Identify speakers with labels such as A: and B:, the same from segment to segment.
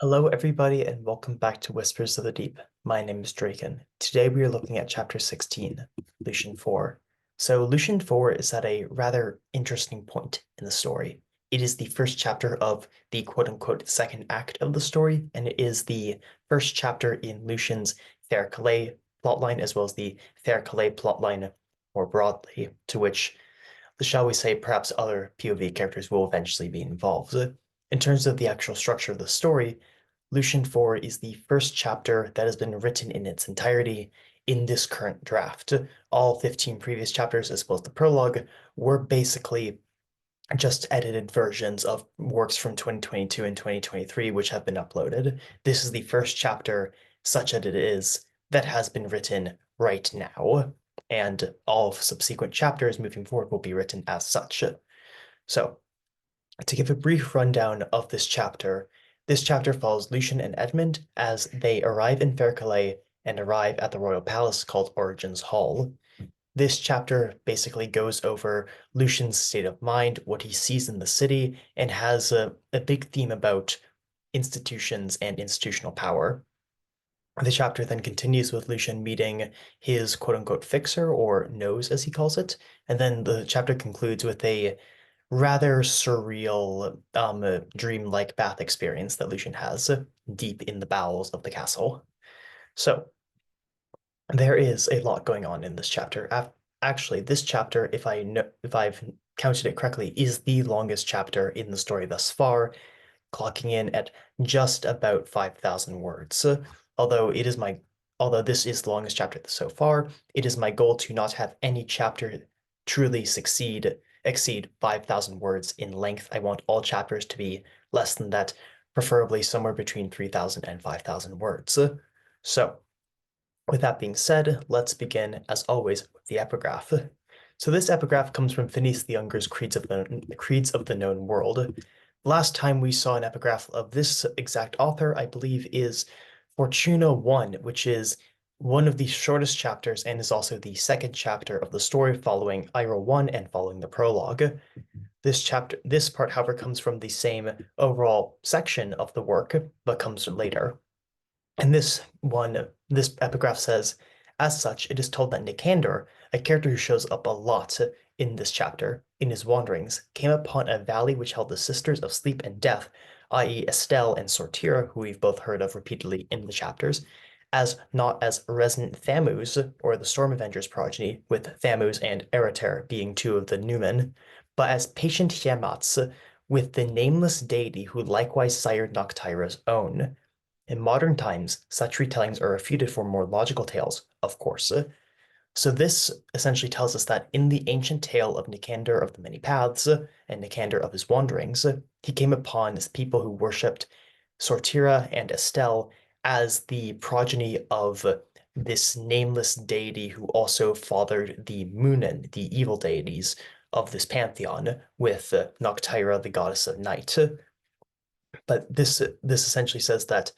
A: Hello, everybody, and welcome back to Whispers of the Deep. My name is Draken. Today we are looking at Chapter 16, Lucian 4. So, Lucian 4 is at a rather interesting point in the story. It is the first chapter of the quote-unquote second act of the story, and it is the first chapter in Lucian's Fair-Calais plotline, as well as the Fair-Calais plotline more broadly, to which, shall we say, perhaps other POV characters will eventually be involved. In terms of the actual structure of the story, Lucian 4 is the first chapter that has been written in its entirety in this current draft. All 15 previous chapters, as well as the prologue, were basically just edited versions of works from 2022 and 2023, which have been uploaded. This is the first chapter, such as it is, that has been written right now, and all subsequent chapters moving forward will be written as such. So, to give a brief rundown of this chapter follows Lucien and Edmund as they arrive in Fair-Calais and arrive at the royal palace called Origen's Hall. This chapter basically goes over Lucian's state of mind, what he sees in the city, and has a big theme about institutions and institutional power. The chapter then continues with Lucien meeting his quote-unquote fixer, or nose as he calls it, and then the chapter concludes with a rather surreal, dream-like bath experience that Lucien has deep in the bowels of the castle. So there is a lot going on in this chapter. Actually, this chapter, if I've counted it correctly, is the longest chapter in the story thus far, clocking in at just about 5,000 words. Although it is my although this is the longest chapter so far, it is my goal to not have any chapter truly exceed 5,000 words in length. I want all chapters to be less than that, preferably somewhere between 3,000 and 5,000 words. So, with that being said, let's begin, as always, with the epigraph. So this epigraph comes from Phineas the Younger's Creeds of the Known World. Last time we saw an epigraph of this exact author, I believe, is Fortuna 1, which is one of the shortest chapters and is also the second chapter of the story following Ira 1 and following the prologue. This part, however, comes from the same overall section of the work, but comes later. And this epigraph says, as such, it is told that Nicander, a character who shows up a lot in this chapter, in his wanderings, came upon a valley which held the sisters of sleep and death, i.e. Estelle and Sortira, who we've both heard of repeatedly in the chapters, as not as resonant Thamus, or the Storm Avengers progeny, with Thamus and Erater being two of the Numen, but as patient Tiamats, with the nameless deity who likewise sired Noctira's own. In modern times, such retellings are refuted for more logical tales, of course. So this essentially tells us that in the ancient tale of Nicander of the Many Paths and Nicander of his wanderings, he came upon people who worshipped Sortira and Estelle as the progeny of this nameless deity who also fathered the Munin, the evil deities of this pantheon, with Noctira, the goddess of night. But this essentially says that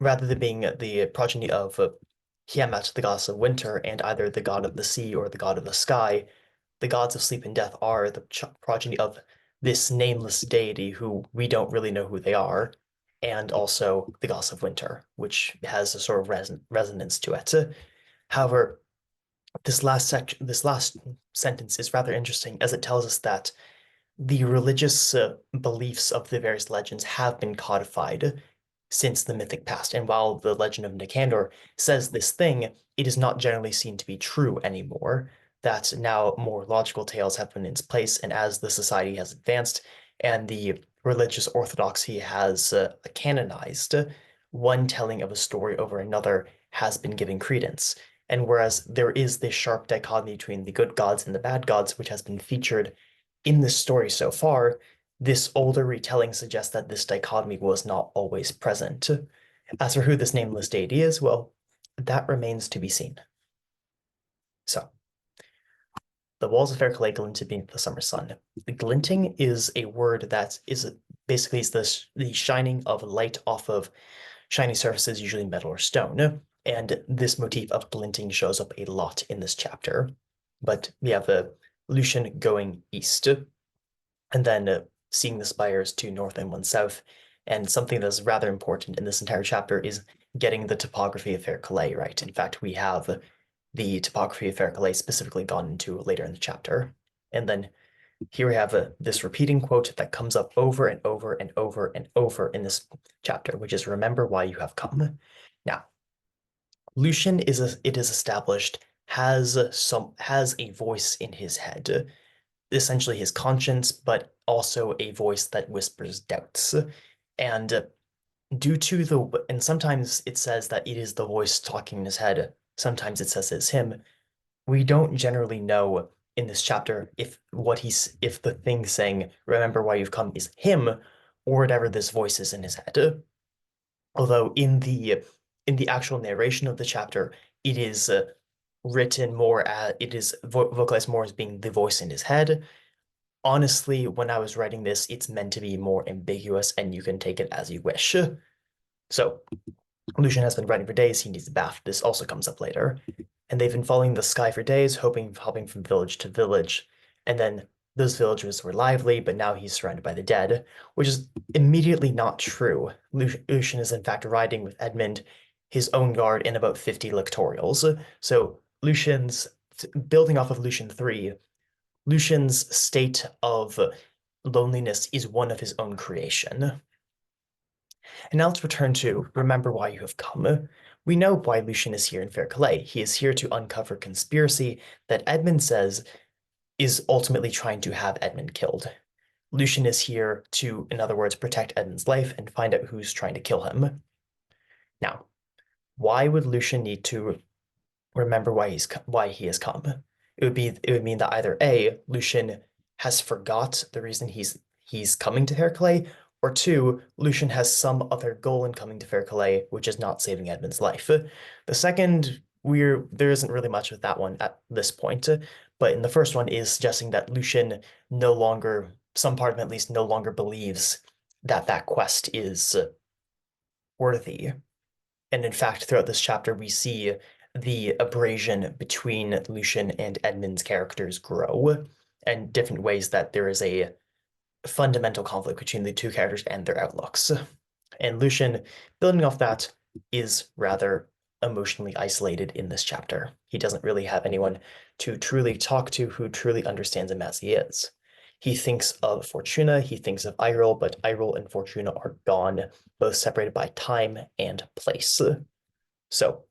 A: rather than being the progeny of Tiamat, the goddess of winter, and either the god of the sea or the god of the sky, the gods of sleep and death are the progeny of this nameless deity who we don't really know who they are, and also the goddess of winter, which has a sort of resonance to it. However, this last sentence is rather interesting as it tells us that the religious beliefs of the various legends have been codified since the mythic past. And while the legend of Nicander says this thing, it is not generally seen to be true anymore. That now more logical tales have been in place, and as the society has advanced and the religious orthodoxy has canonized, one telling of a story over another has been given credence. And whereas there is this sharp dichotomy between the good gods and the bad gods, which has been featured in this story so far, this older retelling suggests that this dichotomy was not always present. As for who this nameless deity is, well, that remains to be seen. So, the walls of Fair-Calais glinted beneath the summer sun. The glinting is a word that is basically the shining of light off of shiny surfaces, usually metal or stone. And this motif of glinting shows up a lot in this chapter. But we have Lucian going east, and then seeing the spires to north and one south, And something that's rather important in this entire chapter is getting the topography of Fair Calais right. In fact, we have the topography of Fair Calais specifically gone into later in the chapter. And then here we have this repeating quote that comes up over and over and over and over in this chapter, which is remember why you have come. Now, Lucian it is established has a voice in his head, essentially his conscience, but also a voice that whispers doubts. And and sometimes it says that it is the voice talking in his head. Sometimes it says it's him. We don't generally know in this chapter if the thing saying remember why you've come is him or whatever this voice is in his head. Although in the actual narration of the chapter, it is written more as it is vocalized more as being the voice in his head. Honestly, when I was writing this, it's meant to be more ambiguous, and you can take it as you wish. So Lucien has been writing for days. He needs a bath. This also comes up later. And they've been following the sky for days, hopping from village to village. And then those villages were lively, but now he's surrounded by the dead, which is immediately not true. Lucien is in fact riding with Edmund, his own guard, in about 50 lictorials. So building off of Lucien 3, Lucian's state of loneliness is one of his own creation. And now let's return to remember why you have come. We know why Lucien is here in Fair Calais. He is here to uncover conspiracy that Edmund says is ultimately trying to have Edmund killed. Lucien is here to, in other words, protect Edmund's life and find out who's trying to kill him. Now, why would Lucien need to remember why he has come? It would mean that either A, Lucien has forgot the reason he's coming to Fair Calais, or two, Lucien has some other goal in coming to Fair Calais, which is not saving Edmund's life. The second, there isn't really much with that one at this point, but in the first one is suggesting that Lucien no longer, some part of him at least, no longer believes that that quest is worthy. And in fact, throughout this chapter, we see the abrasion between Lucien and Edmund's characters grow, and different ways that there is a fundamental conflict between the two characters and their outlooks. And Lucien, building off that, is rather emotionally isolated in this chapter. He doesn't really have anyone to truly talk to who truly understands him as he is. He thinks of Fortuna, he thinks of Irol, but Irol and Fortuna are gone, both separated by time and place. So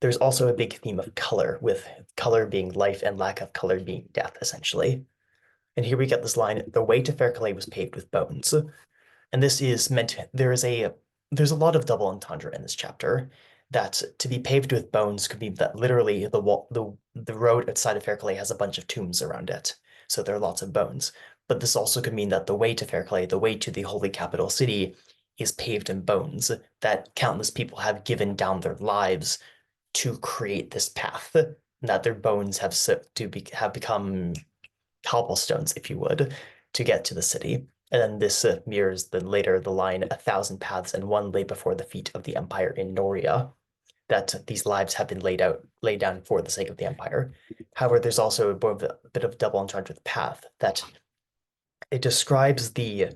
A: there's also a big theme of color, with color being life and lack of color being death, essentially. And here we get this line, the way to Fair Calais was paved with bones. And this is meant, there's a lot of double entendre in this chapter, that to be paved with bones could mean that literally the road outside of Fair Calais has a bunch of tombs around it. So there are lots of bones. But this also could mean that the way to Fair Calais, the way to the holy capital city, is paved in bones, that countless people have given down their lives to create this path, and that their bones have become cobblestones, if you would, to get to the city. And then this mirrors the line, 1,000 paths and one lay before the feet of the empire in Noria, that these lives have been laid down for the sake of the empire. However, there's also a bit of double entendre with path, that it describes the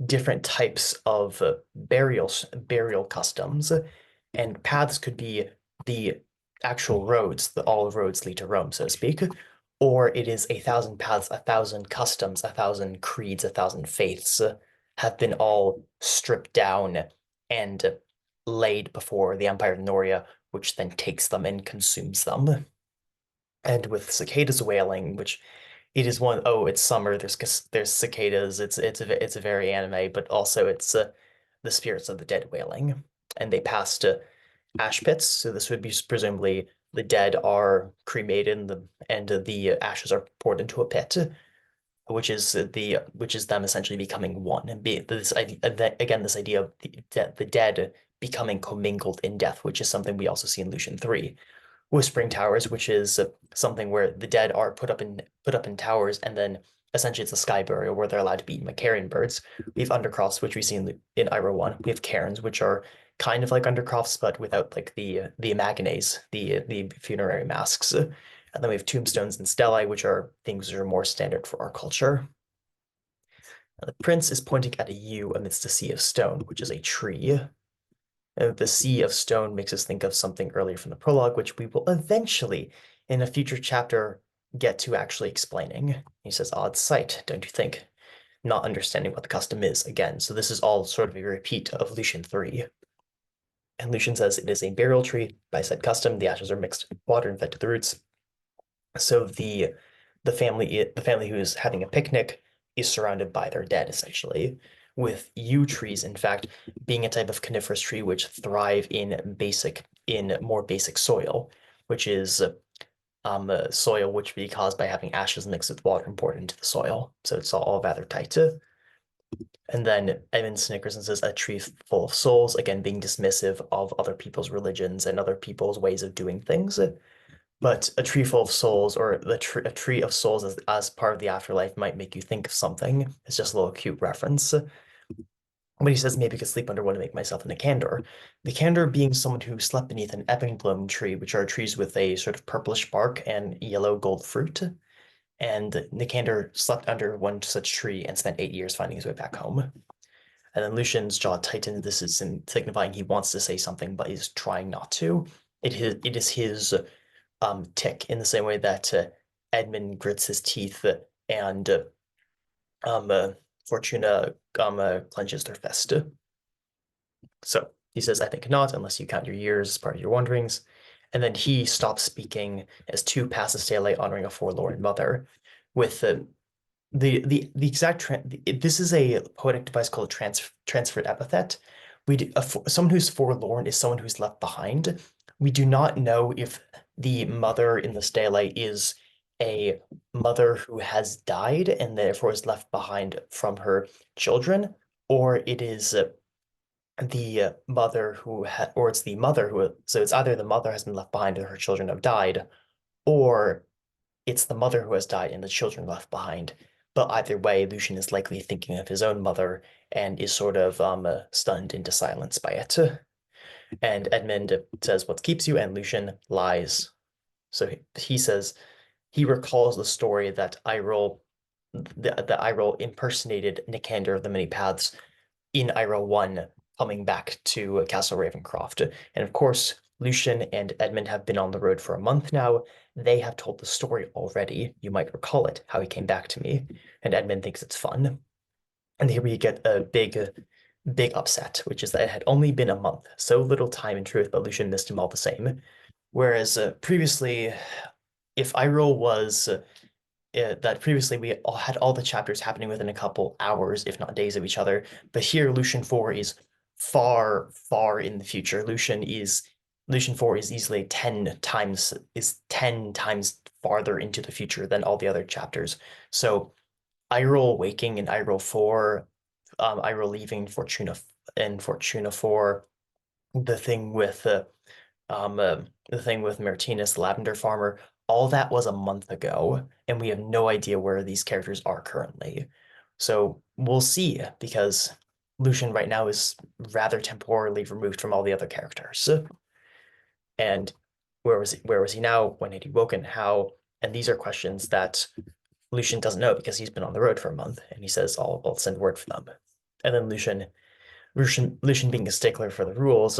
A: different types of burial customs, and paths could be the actual roads, all roads lead to Rome, so to speak, or it is 1,000 paths, 1,000 customs, 1,000 creeds, 1,000 faiths have been all stripped down and laid before the Empire of Noria, which then takes them and consumes them. And with cicadas wailing, which it is it's summer, there's cicadas, it's a very anime, but also it's the spirits of the dead wailing. And they pass to ash pits, so this would be presumably the dead are cremated and the ashes are poured into a pit, which is them essentially becoming one, and this idea of the dead becoming commingled in death, which is something we also see in Lucien 3. Whispering Towers, which is something where the dead are put up in towers, and then essentially it's a sky burial where they're allowed to be eaten by carrion birds. We have undercrofts, which we see in Iro 1. We have cairns, which are kind of like undercrofts, but without like the imagines, the funerary masks. And then we have tombstones and stelae, which are things that are more standard for our culture. The prince is pointing at a yew amidst a sea of stone, which is a tree. The sea of stone makes us think of something earlier from the prologue, which we will eventually, in a future chapter, get to actually explaining. He says, odd sight, don't you think? Not understanding what the custom is again. So this is all sort of a repeat of Lucian 3. And Lucian says it is a burial tree by said custom. The ashes are mixed with water and fed to the roots. So the family who's having a picnic is surrounded by their dead, essentially, with yew trees, in fact, being a type of coniferous tree which thrive in more basic soil, which is soil which would be caused by having ashes mixed with water and poured into the soil. So it's all rather tight. And then Evan snickers and says, a tree full of souls, again, being dismissive of other people's religions and other people's ways of doing things. But a tree full of souls, or a tree of souls as part of the afterlife, might make you think of something. It's just a little cute reference. But he says, maybe I could sleep under one to make myself a Nicander. Nicander being someone who slept beneath an epinglum tree, which are trees with a sort of purplish bark and yellow gold fruit. And Nicander slept under one such tree and spent 8 years finding his way back home. And then Lucian's jaw tightened. This is signifying he wants to say something, but he's trying not to. It is his tick in the same way that Edmund grits his teeth and um, uh, Fortuna clenches their fist. So he says, I think not, unless you count your years as part of your wanderings. And then he stops speaking as two passes stele honoring a forlorn mother with the exact this is a poetic device called a transferred epithet. Someone who's forlorn is someone who's left behind. We do not know if the mother in the stele is a mother who has died and therefore is left behind from her children, or it is the mother or it's the mother who, so it's either the mother has been left behind and her children have died, or it's the mother who has died and the children left behind. But either way, Lucian is likely thinking of his own mother and is sort of stunned into silence by it. And Edmund says, what keeps you? And Lucian lies. So he says he recalls the story that Irol impersonated Nicander of the Many Paths in Iro 1 coming back to Castle Ravencroft. And of course, Lucian and Edmund have been on the road for a month now. They have told the story already. You might recall it, how he came back to me. And Edmund thinks it's fun. And here we get a big upset, which is that it had only been a month. So little time in truth, but Lucian missed him all the same. Whereas previously, if Iro was that previously we all had all the chapters happening within a couple hours, if not days of each other. But here, Lucian 4 is far, far in the future. Lucian 4 is easily 10 times farther into the future than all the other chapters. So Iroh waking in Iroh 4, Iroh leaving Fortuna 4, the thing with the thing with Martinez, the lavender farmer, all that was a month ago, and we have no idea where these characters are currently. So we'll see, because Lucian right now is rather temporarily removed from all the other characters. And where was he now? When had he woken? How? And these are questions that Lucian doesn't know because he's been on the road for a month, and he says, I'll send word for them. And then Lucian being a stickler for the rules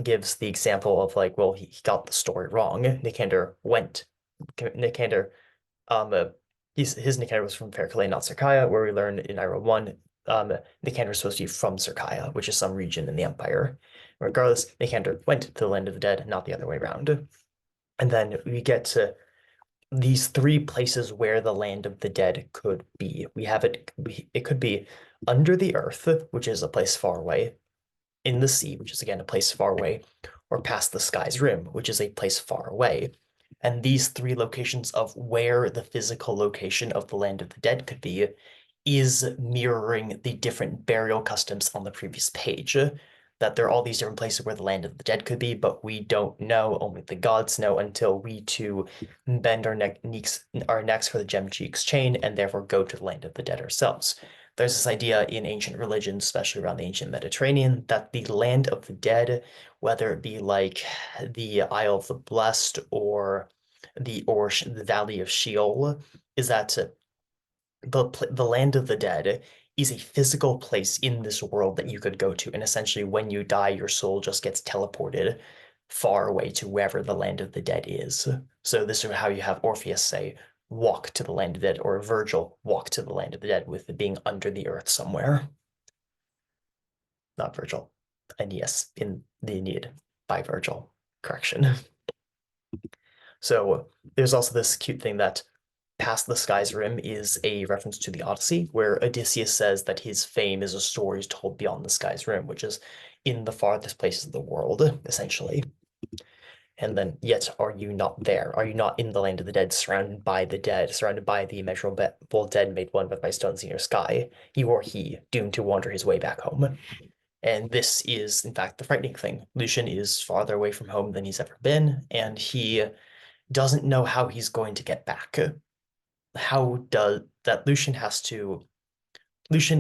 A: gives the example of like, well, he got the story wrong. Nicander, his Nicander was from Fairclay, not Sirkaya, where we learn in Ira 1, Nicander was supposed to be from Sirkaya, which is some region in the Empire. Regardless, Nicander went to the land of the dead, not the other way around. And then we get to these three places where the land of the dead could be. We have it, it could be under the earth, which is a place far away, in the sea, which is again a place far away, or past the sky's rim, which is a place far away. And these three locations of where the physical location of the land of the dead could be is mirroring the different burial customs on the previous page. That there are all these different places where the land of the dead could be, but we don't know, only the gods know, until we too bend our necks for the Gem Cheeks chain and therefore go to the land of the dead ourselves. There's this idea in ancient religions, especially around the ancient Mediterranean, that the land of the dead, whether it be like the Isle of the Blessed or the Valley of Sheol, is that the land of the dead is a physical place in this world that you could go to. And essentially, when you die, your soul just gets teleported far away to wherever the land of the dead is. So this is how you have Orpheus say, walk to the land of the dead, or Virgil, walk to the land of the dead, with it being under the earth somewhere. Not Virgil. Aeneas in the Aeneid by Virgil. Correction. So there's also this cute thing that Past the Sky's Rim is a reference to the Odyssey, where Odysseus says that his fame is a story told beyond the sky's rim, which is in the farthest places of the world, essentially. And then, yet are you not there? Are you not in the land of the dead, surrounded by the dead, surrounded by the immeasurable dead made one by stones in your sky? You are he, doomed to wander his way back home. And this is, in fact, the frightening thing. Lucian is farther away from home than he's ever been, and he doesn't know how he's going to get back. How does that Lucian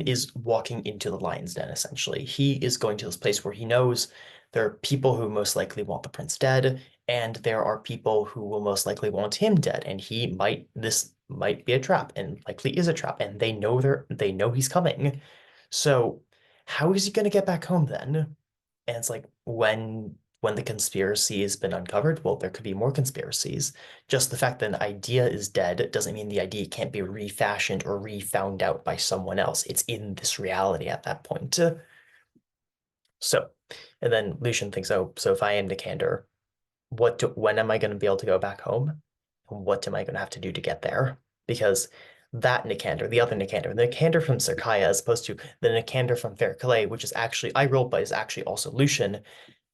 A: is walking into the lion's den, essentially. He is going to this place where he knows there are people who most likely want the prince dead, and there are people who will most likely want him dead, and this might be a trap, and likely is a trap, and they know he's coming. So how is he gonna get back home then? And it's like when the conspiracy has been uncovered, well, there could be more conspiracies. Just the fact that an idea is dead doesn't mean the idea can't be refashioned or refound out by someone else. It's in this reality at that point. So, and then Lucian thinks, oh, so if I am Nicander, when am I going to be able to go back home? And what am I going to have to do to get there? Because that Nicander, the other Nicander, the Nicander from Circaia, as opposed to the Nicander from Fair Calais, which is actually, I rolled, but is actually also Lucian,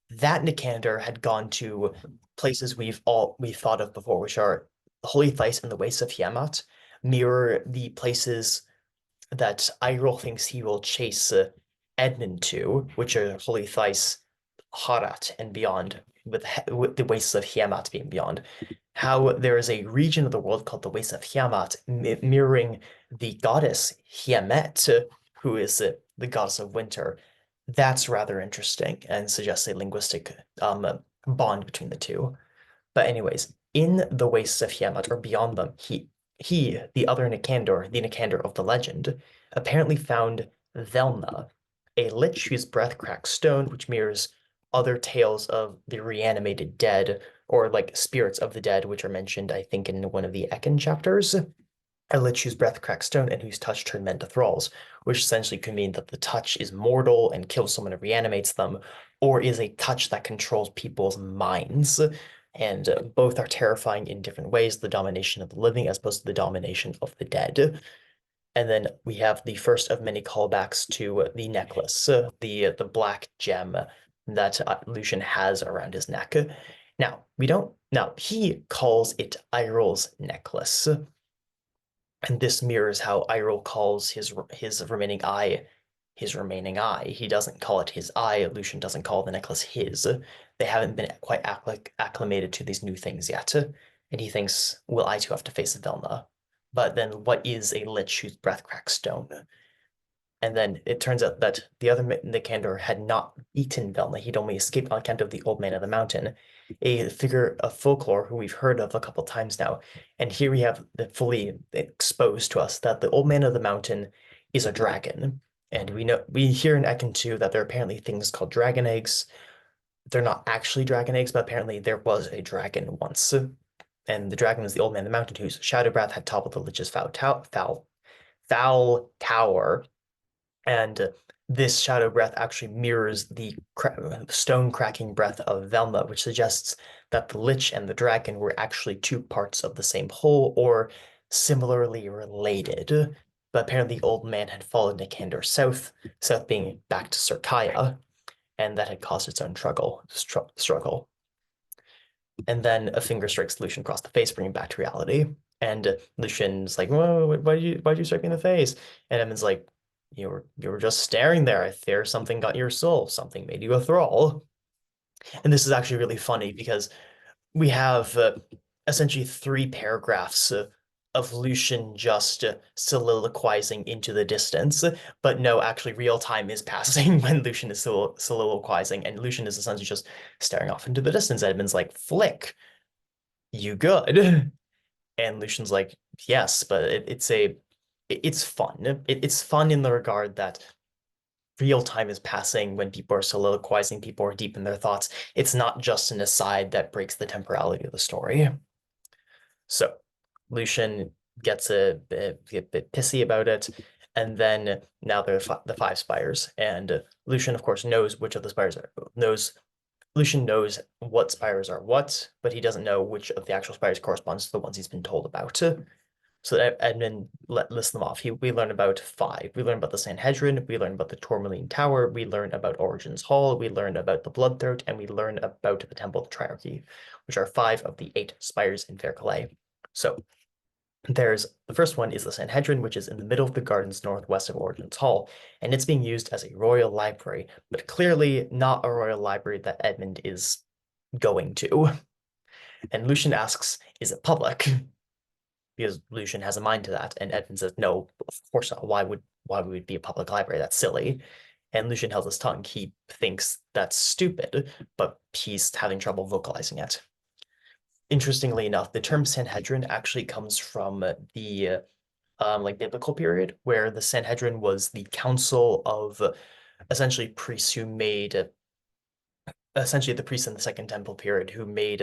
A: that Nicander had gone to places we've thought of before, which are the Holy Theiss and the Wastes of Tiamat, mirror the places that Eirol thinks he will chase Edmund to, which are Holy Theiss, Harat, and beyond, with the Wastes of Tiamat being beyond. How there is a region of the world called the Wastes of Tiamat, mirroring the goddess Tiamat, who is the goddess of winter. That's rather interesting and suggests a linguistic bond between the two. But anyways, in the Wastes of Tiamat, or beyond them, the other Nicander, the Nicander of the legend, apparently found Velna, a lich whose breath cracks stone, which mirrors other tales of the reanimated dead, or like spirits of the dead, which are mentioned, I think, in one of the Ekin chapters. A lich whose breath cracks stone and whose touch turn men to thralls, which essentially could mean that the touch is mortal and kills someone and reanimates them, or is a touch that controls people's minds. And both are terrifying in different ways, the domination of the living as opposed to the domination of the dead. And then we have the first of many callbacks to the necklace, the black gem that Lucian has around his neck. Now, he calls it Eirol's necklace. And this mirrors how Eirol calls his remaining eye his remaining eye. He doesn't call it his eye. Lucian doesn't call the necklace his. They haven't been quite acclimated to these new things yet. And he thinks, well, I too have to face Velna. But then what is a lich whose breath cracks stone? And then it turns out that the other Nicander had not beaten Velna. He'd only escaped on account of the Old Man of the Mountain, a figure of folklore who we've heard of a couple times now. And here we have it fully exposed to us that the Old Man of the Mountain is a dragon. And we hear in Ekin 2 that there are apparently things called dragon eggs. They're not actually dragon eggs, but apparently there was a dragon once. And the dragon was the Old Man of the Mountain whose shadow breath had toppled the Lich's foul tower. And this shadow breath actually mirrors the stone cracking breath of Velma, which suggests that the Lich and the dragon were actually two parts of the same whole or similarly related. But apparently the old man had followed Nicander south being back to Circaia, and that had caused its own struggle. And then a finger strikes Lucian across the face, bringing him back to reality. And Lucian's like, "Whoa, why'd you strike me in the face?" And Edmund's like, you were just staring there. I fear something got your soul. Something made you a thrall." And this is actually really funny because we have essentially 3 paragraphs of Lucian just soliloquizing into the distance, but no, actually real time is passing when Lucian is soliloquizing, and Lucian is essentially just staring off into the distance. Edmund's like, "Flick, you good?" And Lucian's like, "Yes, but it's a it's fun. It's fun in the regard that real time is passing when people are soliloquizing, people are deep in their thoughts. It's not just an aside that breaks the temporality of the story. So Lucian gets a bit pissy about it. And then now they're the five spires. And Lucian, of course, knows which of the spires are, knows Lucian knows what spires are what, but he doesn't know which of the actual spires corresponds to the ones he's been told about. So Edmund lists them off. We learn about five. We learn about the Sanhedrin. We learn about the Tourmaline Tower. We learn about Origen's Hall. We learn about the Bloodthroat, and we learn about the Temple of the Triarchy, which are five of the eight spires in Fair Calais. So there's the first one is the Sanhedrin, which is in the middle of the gardens northwest of Origen's Hall, and it's being used as a royal library, but clearly not a royal library that Edmund is going to. And Lucian asks, is it public? Because Lucian has a mind to that, and Edmund says, no, of course not. Why would it be a public library? That's silly. And Lucian held his tongue. He thinks that's stupid, but he's having trouble vocalizing it. Interestingly enough, the term Sanhedrin actually comes from the like biblical period, where the Sanhedrin was the council of essentially priests who made essentially the priests in the Second Temple period who made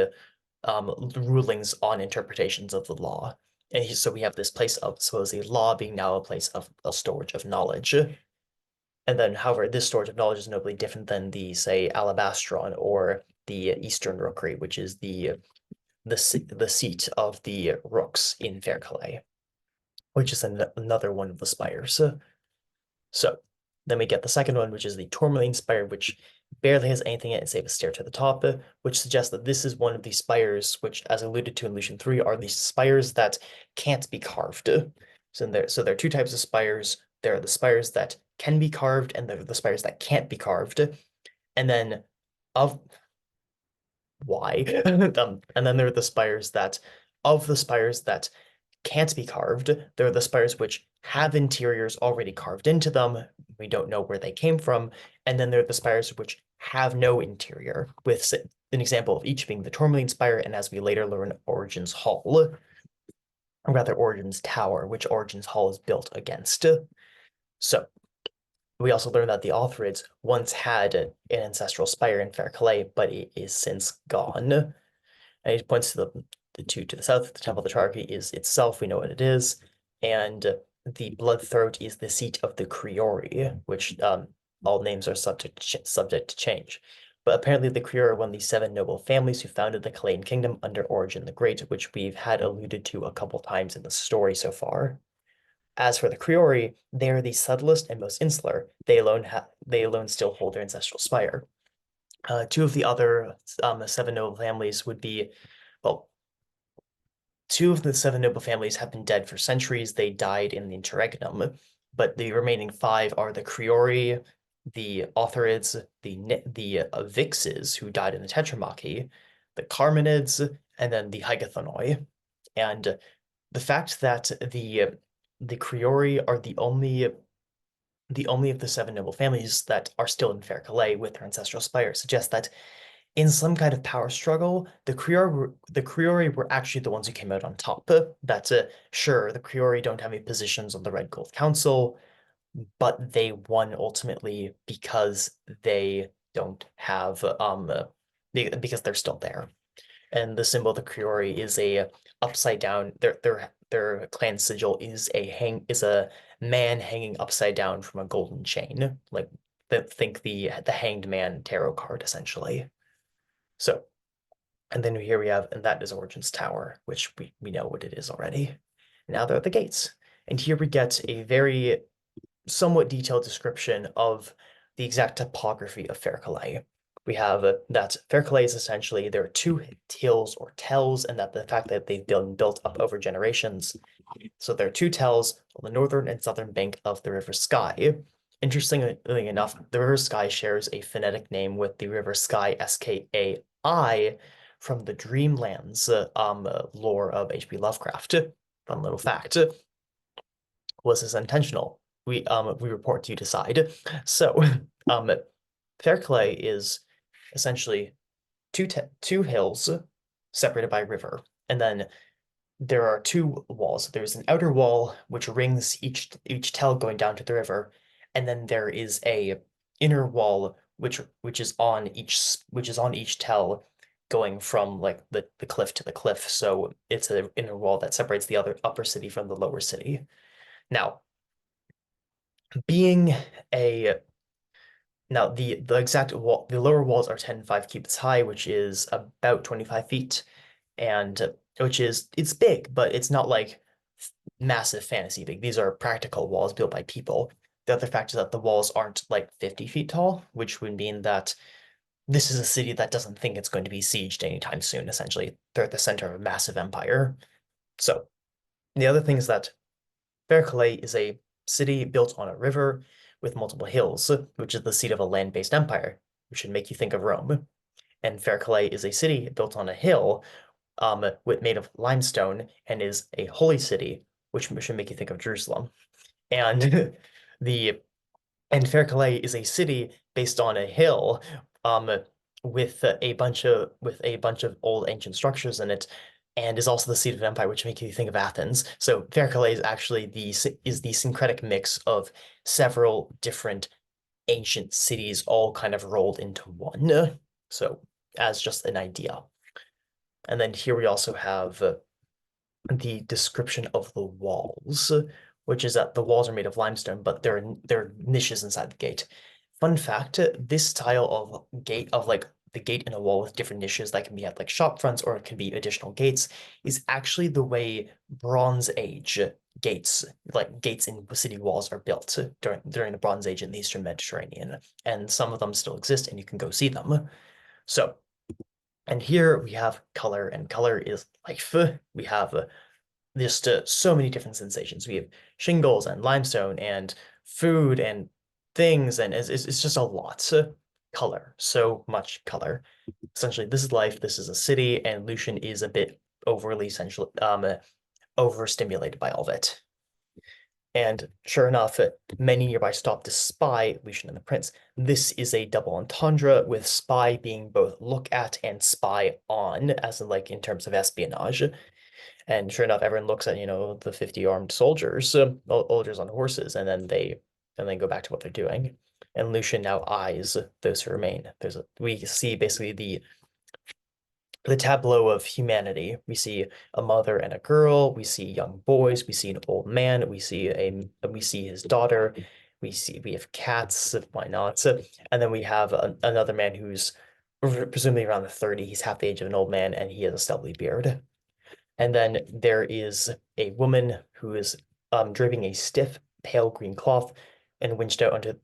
A: rulings on interpretations of the law. And so we have this place of supposedly law being now a place of a storage of knowledge. And then, however, this storage of knowledge is notably different than the, say, Alabastron or the Eastern Rookery, which is the seat of the rooks in Fair Calais, which is another one of the spires. So then we get the second one, which is the Tourmaline Spire, which barely has anything in it save a stair to the top, which suggests that this is one of the spires, which, as alluded to in Lucian 3, are the spires that can't be carved. So there are two types of spires. There are the spires that can be carved, and there are the spires that can't be carved. And then of why? And then there are the spires that, of the spires that can't be carved, there are the spires which have interiors already carved into them. We don't know where they came from. And then there are the spires which have no interior, with an example of each being the Tourmaline Spire, and as we later learn, Origen's Hall, or rather Origen's Tower, which Origen's Hall is built against. So we also learn that the Authorids once had an ancestral spire in Fair Calais, but it is since gone. And he points to the two to the south. The Temple of the Triarchy is itself, we know what it is, and the Bloodthroat is the seat of the Criori, which all names are subject to change. But apparently the Criori are one of the seven noble families who founded the Calayan Kingdom under Origen the Great, which we've had alluded to a couple times in the story so far. As for the Criori, they are the subtlest and most insular. They alone still hold their ancestral spire. Two of the other seven noble families would be, well, two of the seven noble families have been dead for centuries. They died in the interregnum, but the remaining five are the Criori, the Authorids, the Vixes, who died in the Tetrarchy, the Carmenids, and then the Hygathonoi. And the fact that the Criori are the only of the seven noble families that are still in Fair Calais with their ancestral spire suggests that in some kind of power struggle, the Criori were actually the ones who came out on top. That's sure, the Criori don't have any positions on the Red Gold Council, but they won ultimately because they don't have because they're still there. And the symbol of the Criori is a upside down. Their clan sigil is a man hanging upside down from a golden chain. Like think the Hanged Man tarot card essentially. So, and then here we have, and that is Origen's Tower, which we know what it is already. Now there are the gates, and here we get a very somewhat detailed description of the exact topography of Fair Calais. We have that Fair Calais is essentially there are two hills or tells, and that the fact that they've been built up over generations. So there are two tells on the northern and southern bank of the River Skye. Interestingly enough, the River Skye shares a phonetic name with the River Skye Skai from the Dreamlands lore of H.P. Lovecraft. Fun little fact. Was this intentional? We report to you decide. So Fair Calais is essentially two hills separated by a river, and then there are two walls. There's an outer wall which rings each tell going down to the river, and then there is a inner wall which is on each tell going from like the cliff to the cliff. So it's an inner wall that separates the other upper city from the lower city. Now, being a now the exact wall, the lower walls are 10.5 cubits high, which is about 25 feet, and which is it's big, but it's not like massive fantasy big. These are practical walls built by people. The other fact is that the walls aren't like 50 feet tall, which would mean that this is a city that doesn't think it's going to be sieged anytime soon, essentially. They're at the center of a massive empire. So the other thing is that Vercelli is a city built on a river with multiple hills, which is the seat of a land-based empire, which should make you think of Rome. And Vercelli is a city built on a hill made of limestone and is a holy city, which should make you think of Jerusalem. And the and Vercelli is a city based on a hill, um, with a bunch of old ancient structures in it, and is also the seat of an empire, which makes you think of Athens. So Vercelli is actually the syncretic mix of several different ancient cities all kind of rolled into one. So as just an idea. And then here we also have the description of the walls, which is that the walls are made of limestone, but there are niches inside the gate. Fun fact, this style of like the gate in a wall with different niches that can be at like shop fronts or it can be additional gates is actually the way Bronze Age gates, like gates in city walls, are built during the Bronze Age in the Eastern Mediterranean. And some of them still exist and you can go see them. So, and here we have color, and color is life. We have just so many different sensations. We have shingles and limestone and food and things, and it's just a lot. Color, so much color. Essentially, this is life, this is a city, and Lucian is a bit overly essential, overstimulated by all of it. And sure enough, many nearby stop to spy Lucian and the prince. This is a double entendre, with spy being both look at and spy on, as in like in terms of espionage. And sure enough, everyone looks at, the 50 armed soldiers, soldiers on horses, and then go back to what they're doing. And Lucian now eyes those who remain. We see basically the tableau of humanity. We see a mother and a girl, we see young boys, we see an old man, we see his daughter, we have cats, why not? And then we have another man who's presumably around the 30. He's half the age of an old man, and he has a stubbly beard. And then there is a woman who is draping a stiff, pale green cloth and winched out onto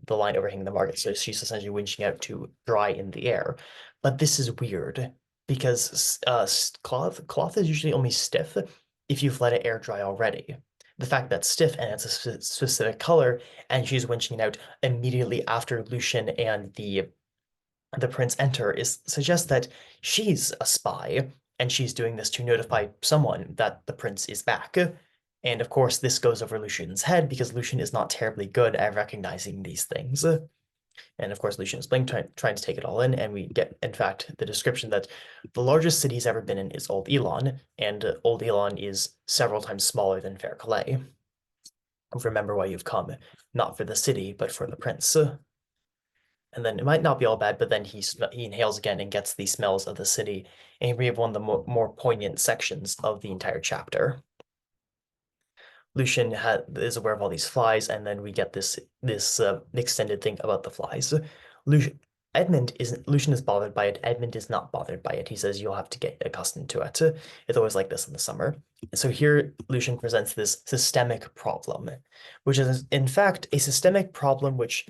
A: the line overhanging the market. So she's essentially winching out to dry in the air. But this is weird because cloth is usually only stiff if you've let it air dry already. The fact that it's stiff and it's a specific color, and she's winching it out immediately after Lucian and the prince enter suggests that she's a spy, and she's doing this to notify someone that the prince is back. And of course, this goes over Lucian's head because Lucian is not terribly good at recognizing these things. And of course, Lucian is trying to take it all in, and we get, in fact, the description that the largest city he's ever been in is Old Elon, and Old Elon is several times smaller than Fair Calais. Remember why you've come, not for the city, but for the prince. And then it might not be all bad, but then he inhales again and gets the smells of the city, and we have one of the more poignant sections of the entire chapter. Lucian is aware of all these flies, and then we get this extended thing about the flies. Lucian is bothered by it. Edmund is not bothered by it. He says you'll have to get accustomed to it. It's always like this in the summer. So here Lucian presents this systemic problem, which is in fact a systemic problem which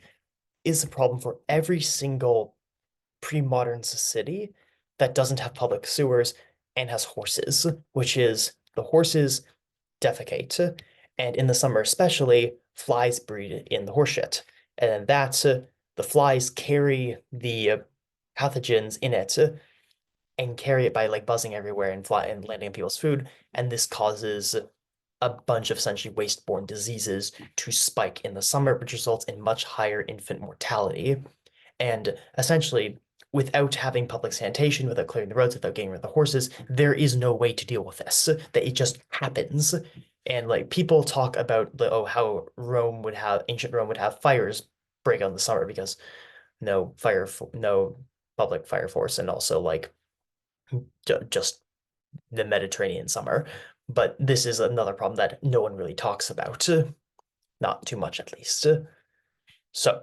A: is a problem for every single pre-modern city that doesn't have public sewers and has horses, which is the horses defecate, and in the summer especially, flies breed in the horse shit. And that's the flies carry the pathogens in it and carry it by like buzzing everywhere and fly and landing on people's food, and this causes a bunch of essentially waste-borne diseases to spike in the summer, which results in much higher infant mortality. And essentially, without having public sanitation, without clearing the roads, without getting rid of the horses, there is no way to deal with this. That it just happens. And like people talk about how ancient Rome would have fires break out in the summer because no public fire force, and also like just the Mediterranean summer. But this is another problem that no one really talks about, not too much at least. So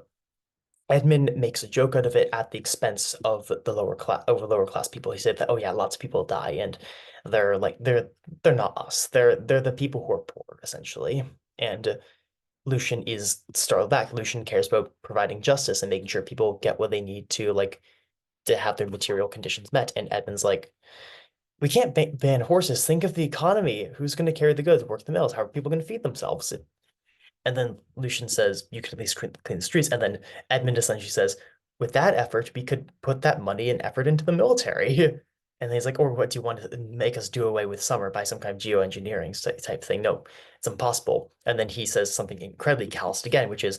A: Edmund makes a joke out of it at the expense of the lower class people. He said that, oh yeah, lots of people die, and they're not us. They're the people who are poor, essentially. And Lucian is startled back. Lucian cares about providing justice and making sure people get what they need to have their material conditions met. And Edmund's like, we can't ban horses. Think of the economy. Who's going to carry the goods, work the mills? How are people going to feed themselves? And then Lucian says, you could at least clean the streets. And then Edmund essentially says, with that effort, we could put that money and effort into the military. And then he's like, or what do you want to make us do away with summer by some kind of geoengineering type thing? No, it's impossible. And then he says something incredibly calloused again, which is,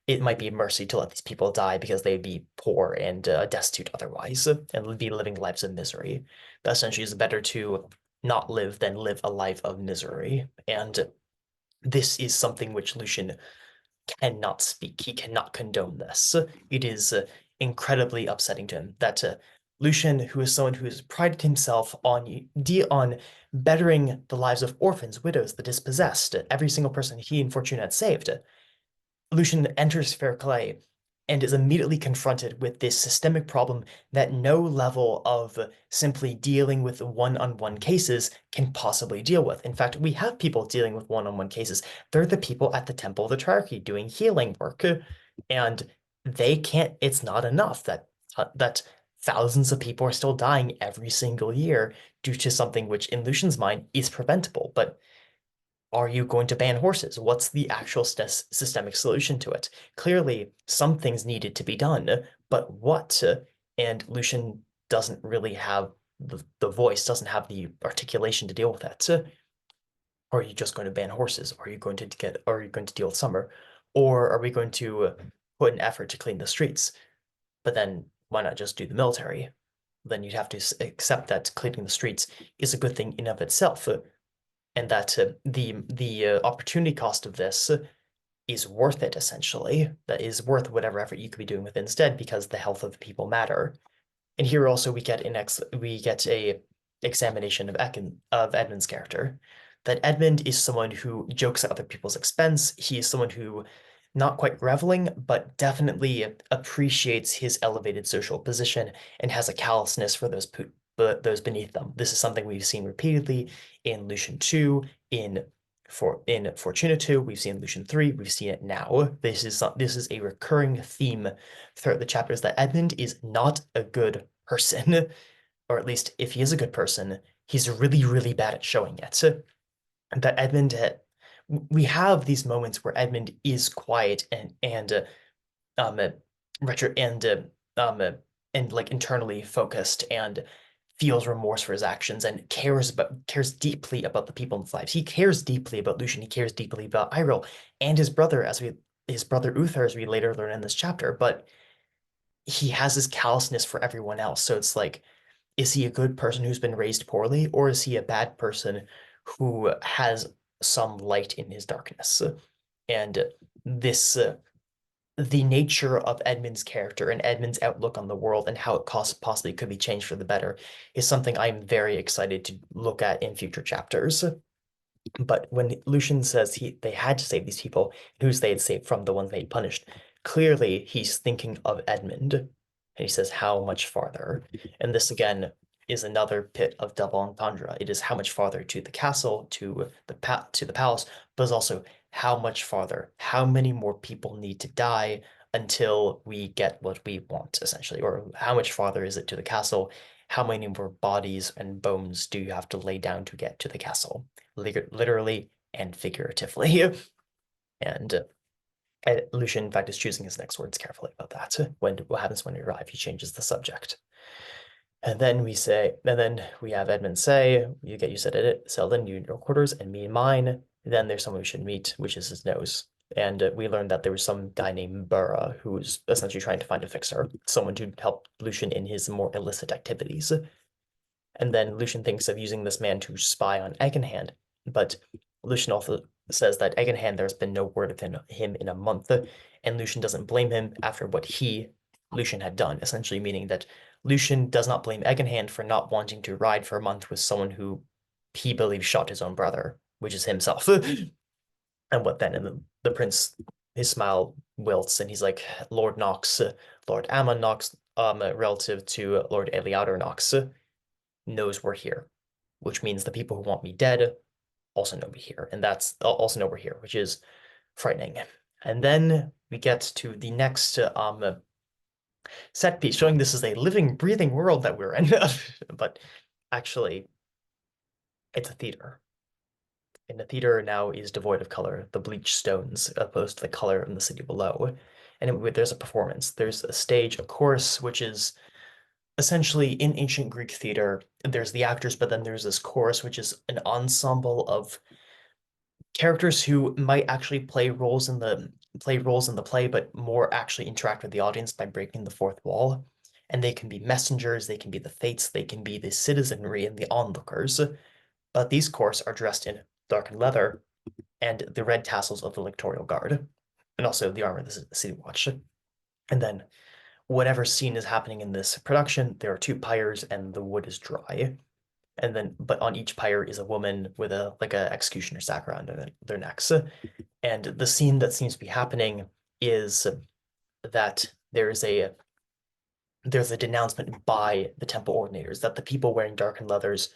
A: it might be a mercy to let these people die because they'd be poor and destitute otherwise and would be living lives of misery. That essentially is better to not live than live a life of misery. And this is something which Lucian cannot speak. He cannot condone this. It is incredibly upsetting to him that Lucian, who is someone who has prided himself on bettering the lives of orphans, widows, the dispossessed, every single person he and Fortuna had saved, Lucian enters Fairclay and is immediately confronted with this systemic problem that no level of simply dealing with one-on-one cases can possibly deal with. In fact, we have people dealing with one-on-one cases. They're the people at the Temple of the Triarchy doing healing work, and they can't, it's not enough that thousands of people are still dying every single year due to something which, in Lucian's mind, is preventable. But are you going to ban horses? What's the actual systemic solution to it? Clearly, some things needed to be done, but what? And Lucian doesn't really have the voice, doesn't have the articulation to deal with that. Are you just going to ban horses? Are you going to deal with summer? Or are we going to put an effort to clean the streets? But then why not just do the military? Then you'd have to accept that cleaning the streets is a good thing in of itself, and that the opportunity cost of this is worth it, essentially. That is worth whatever effort you could be doing with instead, because the health of the people matter. And here also we get a examination of Edmund's character. That Edmund is someone who jokes at other people's expense. He is someone who not quite reveling, but definitely appreciates his elevated social position and has a callousness for those beneath them. This is something we've seen repeatedly in Lucian 2, in Fortuna 2, we've seen Lucian 3, we've seen it now. This is a recurring theme throughout the chapters that Edmund is not a good person, or at least if he is a good person, he's really, really bad at showing it. That Edmund we have these moments where Edmund is quiet um retro and like internally focused and feels remorse for his actions and cares deeply about the people in his lives. He cares deeply about Lucian. He cares deeply about Iril and his brother Uther, as we later learn in this chapter. But he has this callousness for everyone else. So it's like, is he a good person who's been raised poorly, or is he a bad person who has some light in his darkness? And this the nature of Edmund's character and Edmund's outlook on the world and how it possibly could be changed for the better is something I'm very excited to look at in future chapters. But when Lucian says they had to save these people, who's they had saved from the ones they punished, clearly he's thinking of Edmund. And he says, how much farther? And this again is another pit of double entendre. It is how much farther to the castle, to the palace, but it's also how much farther, how many more people need to die until we get what we want, essentially, or how much farther is it to the castle? How many more bodies and bones do you have to lay down to get to the castle? Literally and figuratively. And Lucian, in fact, is choosing his next words carefully about that. What happens when we arrive? He changes the subject. And then we have Edmund say, you said it, Selden, you in your quarters, and me in mine. Then there's someone we should meet, which is his nose. And we learned that there was some guy named Burra who was essentially trying to find a fixer, someone to help Lucian in his more illicit activities. And then Lucian thinks of using this man to spy on Egenhand, but Lucian also says that Egenhand, there's been no word of him in a month, and Lucian doesn't blame him after what Lucian, had done, essentially meaning that Lucian does not blame Egenhand for not wanting to ride for a month with someone who he believes shot his own brother, which is himself. And what then? And the prince, his smile wilts, and he's like, Lord Knox, Lord Ammon Knox, relative to Lord Eliader Knox, knows we're here, which means the people who want me dead also know me here, and that's also know we're here, which is frightening. And then we get to the next set piece, showing this is a living, breathing world that we're in. But actually, it's a theater. And the theater now is devoid of color, the bleached stones, opposed to the color in the city below. And there's a performance. There's a stage, a chorus, which is essentially in ancient Greek theater, there's the actors, but then there's this chorus, which is an ensemble of characters who might actually play roles in the play, but more actually interact with the audience by breaking the fourth wall. And they can be messengers, they can be the fates, they can be the citizenry and the onlookers. But these course are dressed in dark and leather and the red tassels of the Lictorial Guard, and also the armor of the City Watch. And then whatever scene is happening in this production, there are two pyres and the wood is dry. And then, but on each pyre is a woman with a executioner sack around their necks. And the scene that seems to be happening is that there's a denouncement by the temple ordinators that the people wearing darkened leathers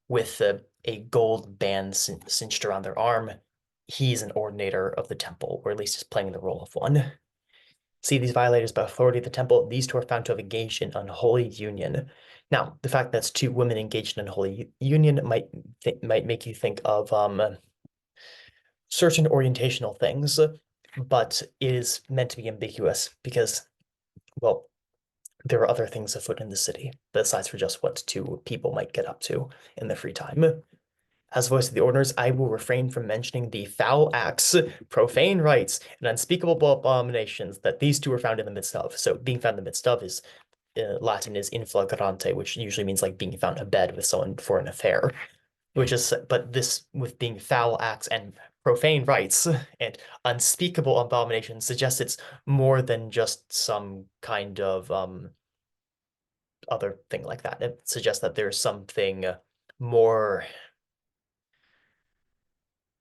A: with a gold band cinched around their arm, he's an ordinator of the temple, or at least is playing the role of one. See these violators by authority of the temple, these two are found to have engaged in unholy union. Now, the fact that it's two women engaged in unholy union might make you think of certain orientational things, but it is meant to be ambiguous because, well, there are other things afoot in the city besides for just what two people might get up to in their free time. As voice of the ordiners, I will refrain from mentioning the foul acts, profane rites, and unspeakable abominations that these two are found in the midst of. So being found in the midst of is Latin is in flagrante, which usually means like being found in bed with someone for an affair. But this with being foul acts and profane rites and unspeakable abominations suggests it's more than just some kind of other thing like that. It suggests that there's something more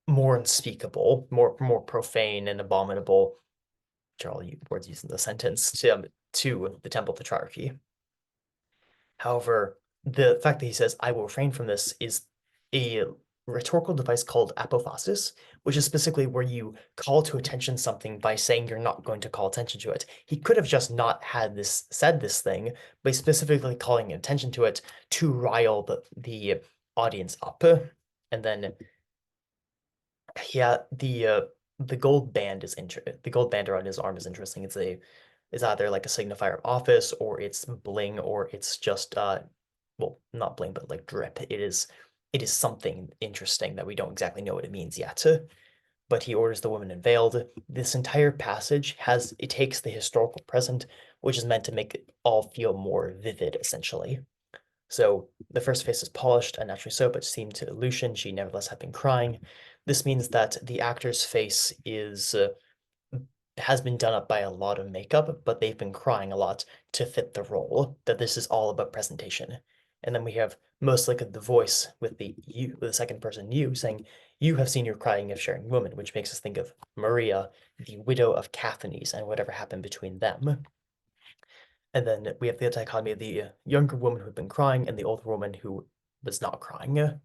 A: unspeakable, more profane and abominable, which are all words used in the sentence, to the Temple Tetrarchy. However, the fact that he says, I will refrain from this, is a rhetorical device called apophasis, which is specifically where you call to attention something by saying you're not going to call attention to it. He could have just not said this thing, by specifically calling attention to it to rile the audience up. And then yeah, the gold band the gold band around his arm is interesting. It's either like a signifier of office, or it's bling, or it's just well, not bling, but like drip. It is something interesting that we don't exactly know what it means yet. But he orders the woman unveiled. This entire passage takes the historical present, which is meant to make it all feel more vivid, essentially. So the first face is polished, unnaturally so, but seemed to Lucian she nevertheless had been crying. This means that the actor's face has been done up by a lot of makeup, but they've been crying a lot to fit the role, that this is all about presentation. And then we have most likely the voice with the second person you saying, you have seen your crying of sharing woman, which makes us think of Maria, the widow of Cathanes, and whatever happened between them. And then we have the dichotomy of the younger woman who had been crying and the older woman who was not crying. And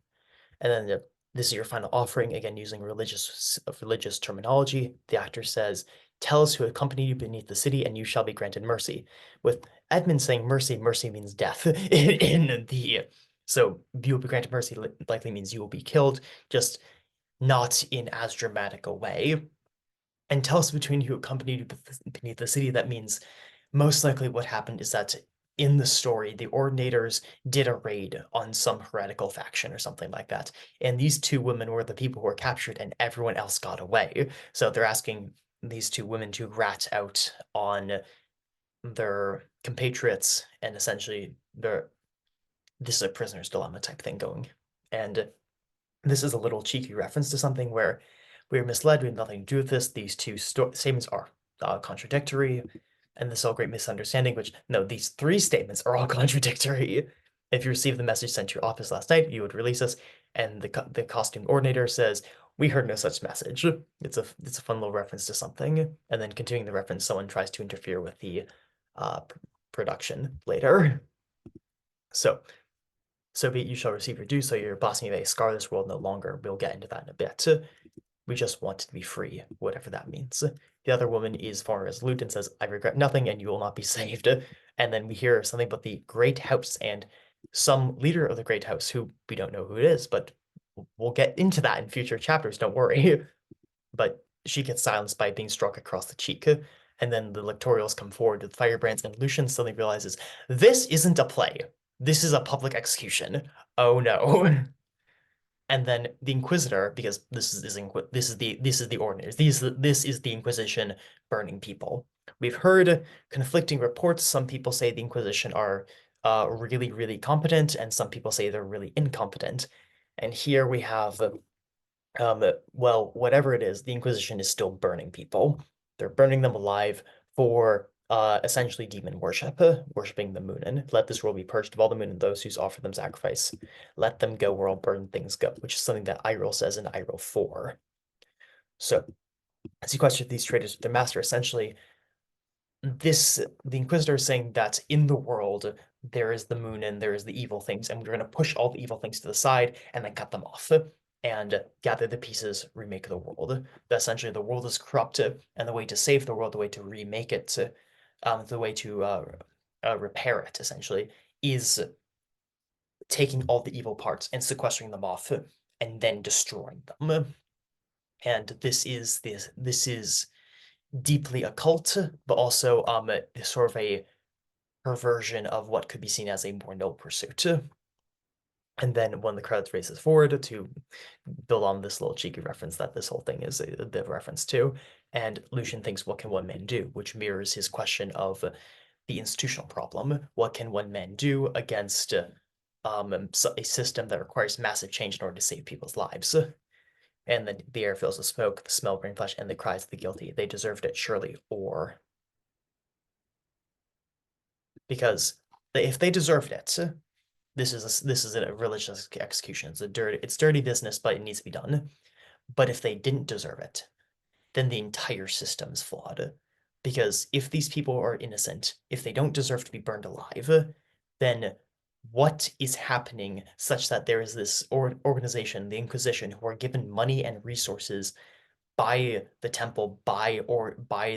A: then this is your final offering, again using religious terminology. The actor says, tell us who accompanied you beneath the city and you shall be granted mercy. With Edmund saying mercy means death. So you will be granted mercy likely means you will be killed, just not in as dramatic a way. And tell us between who accompanied you beneath the city, that means most likely what happened is that in the story, the Ordinators did a raid on some heretical faction or something like that. And these two women were the people who were captured and everyone else got away. So they're asking these two women to rat out on their compatriots and essentially this is a prisoner's dilemma type thing going. And this is a little cheeky reference to something where we were misled, we have nothing to do with this. These two statements are contradictory, and this all great misunderstanding, which, no, these three statements are all contradictory. If you received the message sent to your office last night, you would release us, and the costume coordinator says, we heard no such message. It's a fun little reference to something. And then continuing the reference, someone tries to interfere with the production later. So be it, you shall receive your due, so your boss may scar this world no longer. We'll get into that in a bit. We just want to be free, whatever that means. The other woman is far resolute and says, I regret nothing and you will not be saved. And then we hear something about the Great House and some leader of the Great House, who we don't know who it is, but we'll get into that in future chapters, don't worry. But she gets silenced by being struck across the cheek. And then the lectorials come forward with firebrands, and Lucien suddenly realizes, this isn't a play. This is a public execution. Oh no. And then the Inquisitor, because this is the Ordinators. This is the Inquisition burning people. We've heard conflicting reports. Some people say the Inquisition are really, really competent, and some people say they're really incompetent. And here we have, well, whatever it is, the Inquisition is still burning people. They're burning them alive for essentially demon worship, worshiping the moon. And let this world be purged of all the moon and those who offer them sacrifice. Let them go where all burning things go, which is something that Iril says in Iril 4. So, as he questions these traitors with their master, essentially, the Inquisitor is saying that in the world, there is the moon and there is the evil things, and we're going to push all the evil things to the side and then cut them off and gather the pieces, remake the world. That essentially the world is corrupt, and the way to save the world, the way to remake it, the way to repair it, essentially, is taking all the evil parts and sequestering them off and then destroying them. And this is deeply occult, but also sort of a perversion of what could be seen as a more noble pursuit. And then when the credits races forward to build on this little cheeky reference that this whole thing is a bit of reference to, and Lucien thinks, what can one man do? Which mirrors his question of the institutional problem. What can one man do against a system that requires massive change in order to save people's lives? And then the air fills with smoke, the smell of burning flesh, and the cries of the guilty. They deserved it, surely, or... Because if they deserved it, this is a religious execution. It's dirty business, but it needs to be done. But if they didn't deserve it, then the entire system's flawed. Because if these people are innocent, if they don't deserve to be burned alive, then what is happening such that there is this organization, the Inquisition, who are given money and resources by the temple, by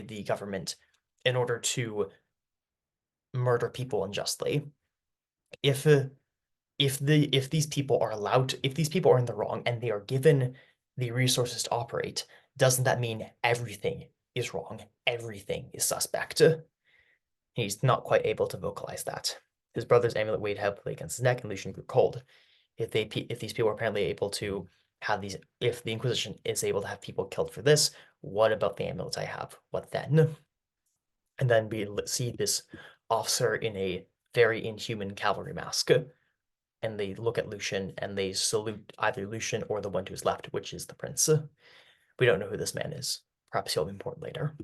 A: the government, in order to murder people unjustly? If these people are if these people are in the wrong and they are given the resources to operate, doesn't that mean everything is wrong? Everything is suspect. He's not quite able to vocalize that. His brother's amulet weighed heavily against his neck, and Lucien grew cold. If these people are apparently able to have these, if the Inquisition is able to have people killed for this, what about the amulets I have? What then? And then we see this officer in a very inhuman cavalry mask, and they look at Lucien and they salute either Lucien or the one who's left, which is the prince. We don't know who this man is. Perhaps he'll be important later.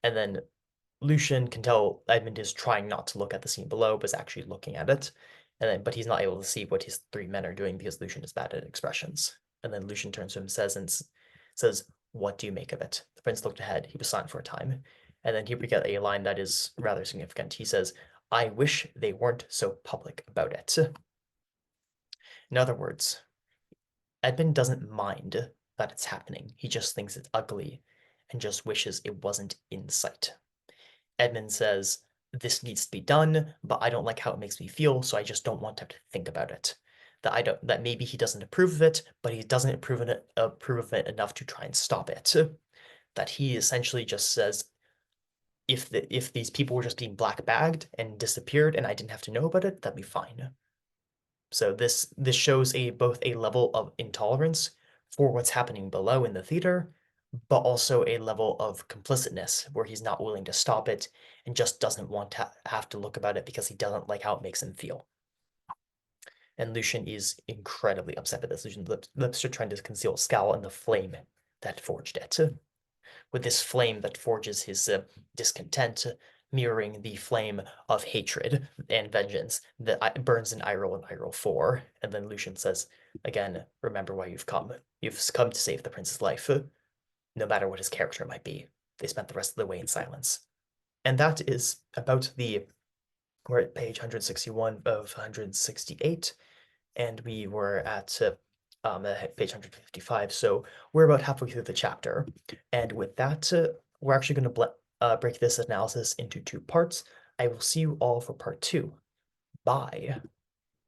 A: And then Lucien can tell Edmund is trying not to look at the scene below, but is actually looking at it. But he's not able to see what his three men are doing because Lucien is bad at expressions. And then Lucien turns to him and says, what do you make of it? The prince looked ahead. He was silent for a time. And then here we get a line that is rather significant. He says, I wish they weren't so public about it. In other words, Edmund doesn't mind that it's happening. He just thinks it's ugly and just wishes it wasn't in sight. Edmund says, this needs to be done, but I don't like how it makes me feel, so I just don't want to have to think about it. That maybe he doesn't approve of it, but he doesn't approve of it enough to try and stop it. That he essentially just says, if these people were just being black bagged and disappeared and I didn't have to know about it, that'd be fine. So this shows both a level of intolerance for what's happening below in the theater, but also a level of complicitness where he's not willing to stop it and just doesn't want to have to look about it because he doesn't like how it makes him feel. And Lucien is incredibly upset at this. Lucien's lips are trying to conceal a scowl and the flame that forged it. With this flame that forges his discontent, mirroring the flame of hatred and vengeance that burns in Iroh and Iroh 4. And then Lucien says, again, remember why you've come. You've come to save the prince's life, no matter what his character might be. They spent the rest of the way in silence. And that is about we're at page 161 of 168, and we were at page 155. So we're about halfway through the chapter. And with that, we're actually going to break this analysis into two parts. I will see you all for part 2. Bye.